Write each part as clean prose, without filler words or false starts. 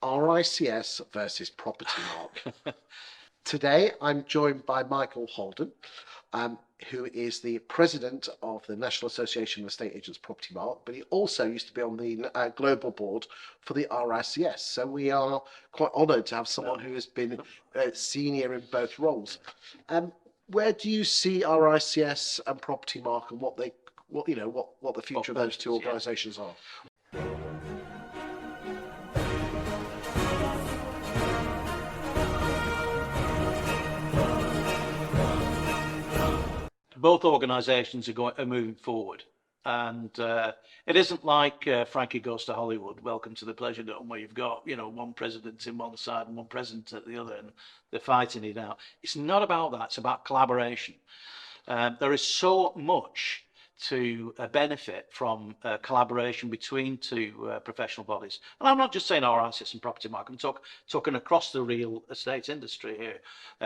RICS versus Propertymark. Today I'm joined by Michael Holden, who is the president of the National Association of Estate Agents Propertymark, but he also used to be on the global board for the RICS. So we are quite honoured to have someone who has been senior in both roles. Where do you see RICS and Propertymark, and what the future of those two organisations are? Both organisations are moving forward, and it isn't like Frankie Goes to Hollywood, Welcome to the Pleasure Dome, where you've got one president in one side and one president at the other, and they're fighting it out. It's not about that. It's about collaboration. There is so much to benefit from collaboration between two professional bodies. And I'm not just saying RICS and Propertymark, I'm talking across the real estate industry here,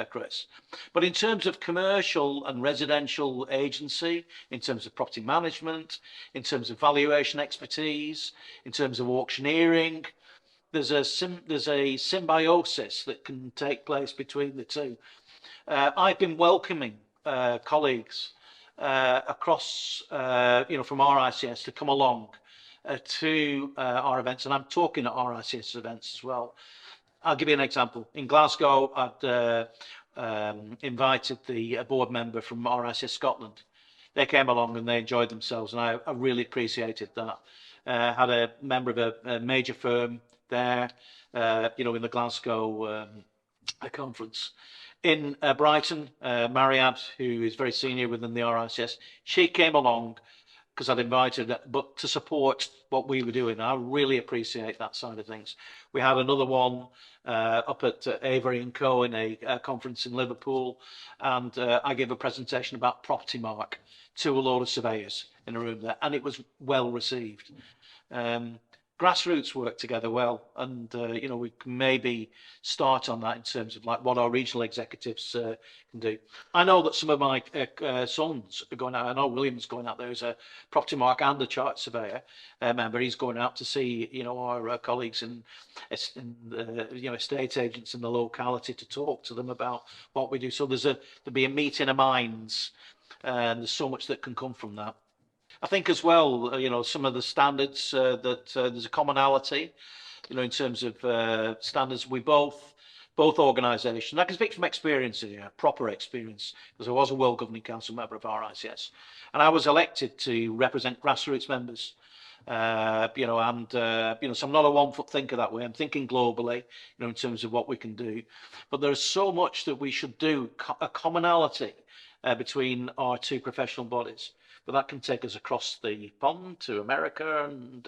Chris. But in terms of commercial and residential agency, in terms of property management, in terms of valuation expertise, in terms of auctioneering, there's a symbiosis that can take place between the two. I've been welcoming colleagues across, from RICS to come along to our events, and I'm talking at RICS events as well. I'll give you an example. In Glasgow, I'd invited the board member from RICS Scotland. They came along and they enjoyed themselves, and I really appreciated that. Had a member of a major firm there, in the Glasgow conference. In Brighton, Mariad, who is very senior within the RICS, she came along because I'd invited her, but to support what we were doing. I really appreciate that side of things. We had another one up at Avery & Co. in a conference in Liverpool, and I gave a presentation about Propertymark to a load of surveyors in a room there, and it was well received. Grassroots work together well, and we can maybe start on that in terms of like what our regional executives can do. I know that some of my sons are going out. I know William's going out there as a Propertymark and a chartered surveyor member. He's going out to see our colleagues in estate agents in the locality to talk to them about what we do. So there'll be a meeting of minds, and there's so much that can come from that. I think as well, some of the standards that there's a commonality, in terms of standards. We both organisations. I can speak from experience here, proper experience, because I was a World Governing Council member of RICS, and I was elected to represent grassroots members. So I'm not a one-foot thinker that way. I'm thinking globally, in terms of what we can do. But there's so much that we should do, a commonality between our two professional bodies. But that can take us across the pond to America, and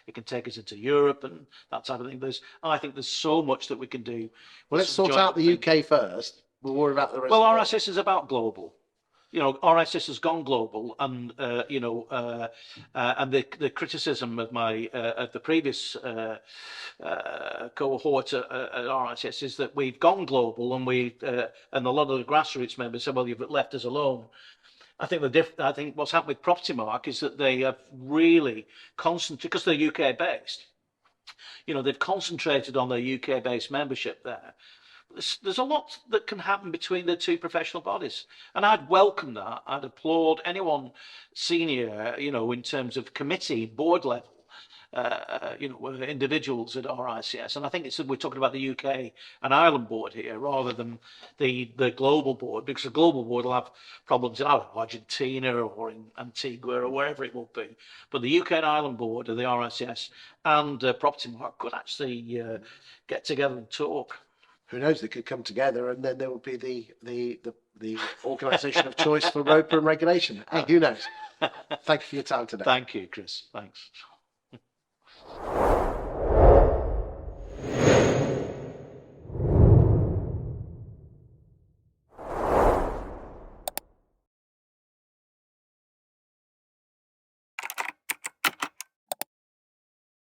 it can take us into Europe and that type of thing. I think there's so much that we can do. Well, let's sort out the UK first. We'll worry about the rest. Well, RICS is about global. RICS has gone global, and and the criticism of the previous cohort at RICS is that we've gone global, and and a lot of the grassroots members said, "Well, you've left us alone." I think what's happened with Propertymark is that they have really concentrated, because they're UK based. They've concentrated on their UK based membership there. There's a lot that can happen between the two professional bodies, and I'd welcome that. I'd applaud anyone senior, in terms of committee, board level, individuals at RICS, and I think we're talking about the UK and Ireland board here rather than the global board, because the global board will have problems in Argentina or in Antigua or wherever it will be. But the UK and Ireland board of the RICS and Propertymark could actually get together and talk. Who knows? They could come together, and then there would be the organisation of choice for ROPA and regulation. Hey, who knows? Thank you for your time today. Thank you, Chris. Thanks.